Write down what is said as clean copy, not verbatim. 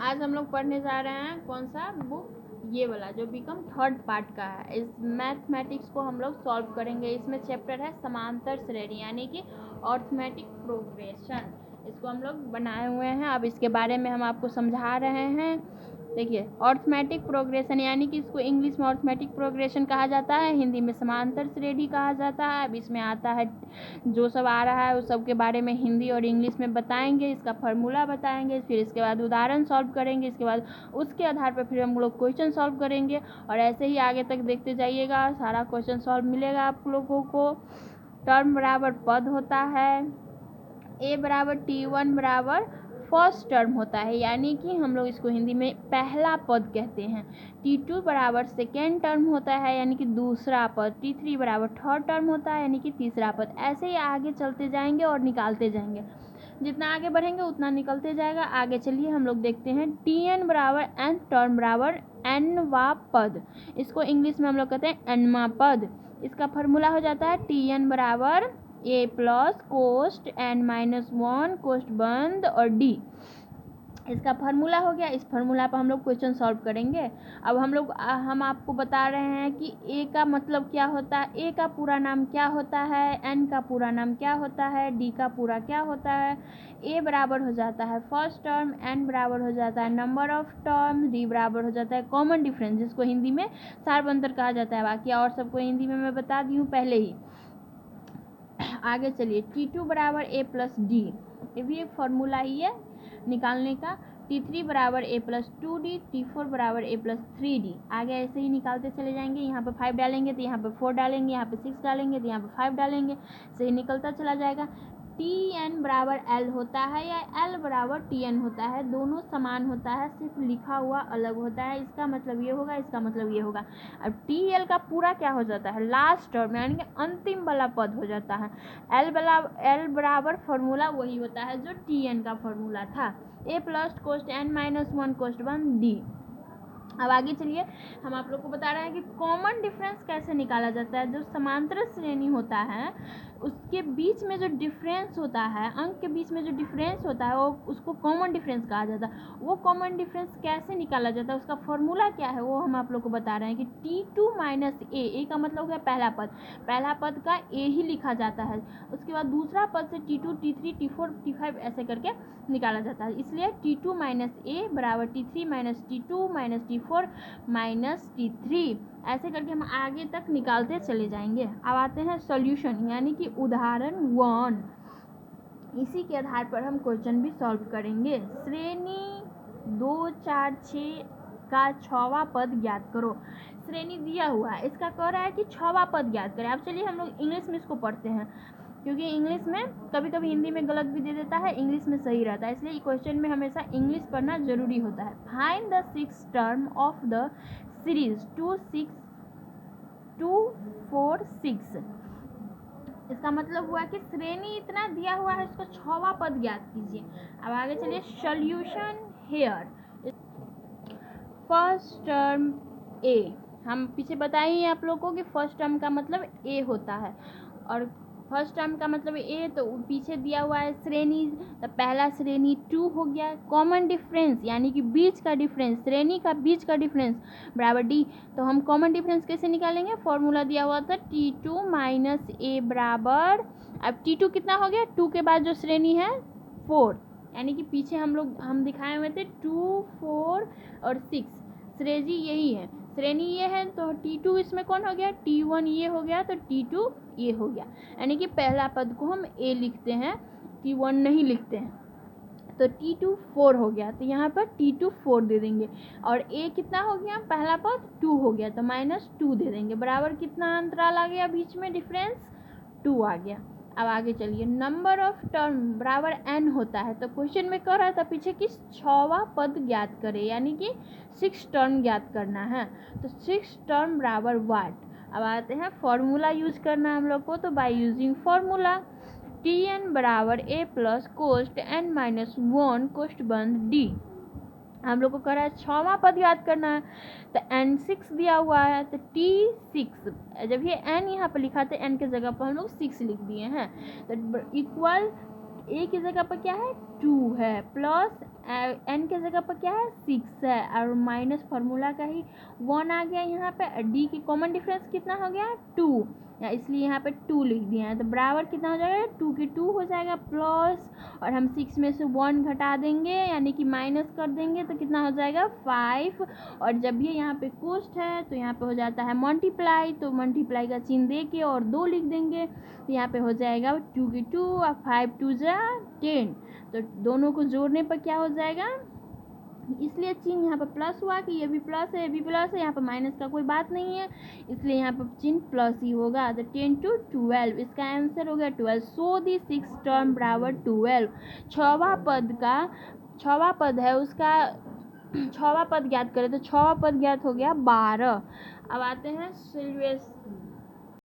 आज हम लोग पढ़ने जा रहे हैं कौन सा बुक, ये वाला जो बीकॉम थर्ड पार्ट का है। इस मैथमेटिक्स को हम लोग सॉल्व करेंगे। इसमें चैप्टर है समांतर श्रेणी यानी कि अर्थमेटिक प्रोग्रेशन। इसको हम लोग बनाए हुए हैं। अब इसके बारे में हम आपको समझा रहे हैं। देखिए, अर्थमेटिक प्रोग्रेशन यानी कि इसको इंग्लिश में अर्थमेटिक प्रोग्रेशन कहा जाता है, हिंदी में समांतर श्रेणी कहा जाता है। अब इसमें आता है जो सब आ रहा है उस सब के बारे में हिंदी और इंग्लिश में बताएंगे, इसका फार्मूला बताएंगे, फिर इसके बाद उदाहरण सॉल्व करेंगे, इसके बाद उसके आधार पर फिर हम लोग क्वेश्चन सॉल्व करेंगे और ऐसे ही आगे तक देखते जाइएगा। सारा क्वेश्चन सॉल्व मिलेगा आप लोगों को। टर्म बराबर पद होता है, ए बराबर T1 बराबर फर्स्ट टर्म होता है यानी कि हम लोग इसको हिंदी में पहला पद कहते हैं। T2 बराबर सेकेंड टर्म होता है यानी कि दूसरा पद। T3 बराबर थर्ड टर्म होता है यानी कि तीसरा पद। ऐसे ही आगे चलते जाएंगे और निकालते जाएंगे, जितना आगे बढ़ेंगे उतना निकलते जाएगा। आगे चलिए हम लोग देखते हैं। Tn बराबर n टर्म बराबर nवा पद। इसको इंग्लिश में हम लोग कहते हैं nवा पद। इसका फार्मूला हो जाता है Tn बराबर a प्लस कोस्ट n-1 कोस्ट बंद और d। इसका फार्मूला हो गया। इस फार्मूला पर हम लोग क्वेश्चन सॉल्व करेंगे। अब हम आपको बता रहे हैं कि ए का मतलब क्या होता है, ए का पूरा नाम क्या होता है, एन का पूरा नाम क्या होता है, डी का पूरा क्या होता है। ए बराबर हो जाता है फर्स्ट टर्म, एन बराबर हो जाता है नंबर ऑफ टर्म, डी बराबर हो जाता है कॉमन डिफरेंस जिसको हिंदी में सारबंतर कहा जाता है। बाकी और सबको हिंदी में मैं बता दी हूँ पहले ही। आगे चलिए, T2 बराबर ए प्लस डी, ये भी एक फॉर्मूला ही है निकालने का। T3 बराबर ए प्लस 2D, T4 बराबर ए प्लस 3D। आगे ऐसे ही निकालते चले जाएंगे। यहाँ पे 5 डालेंगे तो यहाँ पे 4 डालेंगे, यहाँ पे 6 डालेंगे तो यहाँ पे 5 डालेंगे, सही निकलता चला जाएगा। Tn बराबर L होता है या L बराबर Tn होता है, दोनों समान होता है, सिर्फ लिखा हुआ अलग होता है। इसका मतलब ये होगा, इसका मतलब ये होगा। अब TL का पूरा क्या हो जाता है, लास्ट टर्म यानी कि अंतिम वाला पद हो जाता है। L बराबर फॉर्मूला वही होता है जो Tn का फॉर्मूला था, a प्लस कोस्ट n-1 कोस्ट 1 d। अब आगे चलिए, हम आप लोग को बता रहे हैं कि कॉमन डिफरेंस कैसे निकाला जाता है। जो समांतर श्रेणी होता है उसके बीच में जो डिफरेंस होता है, अंक के बीच में जो डिफरेंस होता है वो उसको कॉमन डिफरेंस कहा जाता है। वो कॉमन डिफरेंस कैसे निकाला जाता है, उसका फॉर्मूला क्या है, वो हम आप लोग को बता रहे हैं कि T2 माइनस ए का मतलब हो गया पहला पद, पहला पद का ए ही लिखा जाता है। उसके बाद दूसरा पद से T2, T3, T4, T5 ऐसे करके निकाला जाता है। इसलिए T2 माइनस ए बराबर T3 minus T2 minus T4 minus T3, ऐसे करके हम आगे तक निकालते चले जाएंगे। अब आते हैं सॉल्यूशन यानी कि उदाहरण 1। इसी के आधार पर हम क्वेश्चन भी सॉल्व करेंगे। श्रेणी 2, 4, 6 का 6वां पद ज्ञात करो। श्रेणी दिया हुआ है, इसका कह रहा है कि 6वां पद ज्ञात करें। अब चलिए हम लोग इंग्लिश में इसको पढ़ते हैं, क्योंकि इंग्लिश में कभी कभी हिंदी में गलत भी दे देता है, इंग्लिश में सही रहता है, इसलिए क्वेश्चन में हमेशा इंग्लिश पढ़ना जरूरी होता है। Find the 6th term of the series 2, 6, 2, 4, 6। इसका मतलब हुआ कि श्रेणी इतना दिया हुआ है, इसको 6वां पद ज्ञात कीजिए। अब आगे चलिए, सॉल्यूशन हेयर। फर्स्ट टर्म ए, हम पीछे बताए ही आप लोगों को कि फर्स्ट टर्म का मतलब ए होता है, और फर्स्ट टर्म का मतलब ए, तो पीछे दिया हुआ है श्रेणी, तो पहला श्रेणी 2 हो गया। कॉमन डिफरेंस यानी कि बीच का डिफरेंस, श्रेणी का बीच का डिफरेंस बराबर डी। तो हम कॉमन डिफरेंस कैसे निकालेंगे, फॉर्मूला दिया हुआ था T2 माइनस ए बराबर, अब T2 कितना हो गया, 2 के बाद जो श्रेणी है 4, यानी कि पीछे हम दिखाए हुए थे 2, 4 और 6, श्रेणी यही है, श्रेणी ये है, तो T2 इसमें कौन हो गया, T1 ये हो गया, तो T2 ये हो गया। यानी कि पहला पद को हम ए लिखते हैं, T1 नहीं लिखते हैं, तो T2 4 हो गया, तो यहाँ पर T2 4 दे देंगे। और ए कितना हो गया, पहला पद 2 हो गया, तो -2 दे देंगे, बराबर कितना अंतराल आ गया बीच में डिफरेंस, 2 आ गया। अब आगे चलिए, नंबर ऑफ टर्म बराबर n होता है, तो क्वेश्चन में कह रहा था पीछे कि 6वां पद ज्ञात करे, यानी कि 6 टर्म ज्ञात करना है, तो 6 टर्म बराबर वाट। अब आते हैं फॉर्मूला यूज करना है हम लोग को, तो बाय यूजिंग फॉर्मूला Tn बराबर ए प्लस कोस्ट n-1 कोस्ट बंद डी। हम लोग को कह रहा है 6वां पद याद करना है, तो n6 दिया हुआ है, तो T6, जब ये n यहाँ पर लिखा था n के जगह पर हम लोग 6 लिख दिए हैं, तो इक्वल ए की जगह पर क्या है 2 है, प्लस एन के जगह पर क्या है 6 है और माइनस फार्मूला का ही 1 आ गया यहाँ पे। डी की कॉमन डिफरेंस कितना हो गया 2, इसलिए यहाँ पे 2 लिख दिया है। तो बराबर कितना हो जाएगा 2 की 2 हो जाएगा प्लस, और हम 6 में से 1 घटा देंगे यानी कि माइनस कर देंगे तो कितना हो जाएगा 5। और जब ये यहाँ पे कोष्ट है तो यहाँ पे हो जाता है मल्टीप्लाई, तो मल्टीप्लाई का चिन्ह दे के और 2 लिख देंगे तो यहाँ पे हो जाएगा 2 की 2 और 5 2 जा 10। तो दोनों को जोड़ने पर क्या हो जाएगा, इसलिए चिन्ह यहाँ पर प्लस हुआ कि ये भी प्लस है ये भी प्लस है, यहाँ पर माइनस का कोई बात नहीं है, इसलिए यहाँ पर चिन्ह प्लस ही होगा। तो 10 to 12 इसका आंसर हो गया 12। सो दी 6 टर्म बराबर 12। छवा पद है उसका छवा पद ज्ञात करें तो छवा पद ज्ञात हो गया 12। अब आते हैं सिल्वेस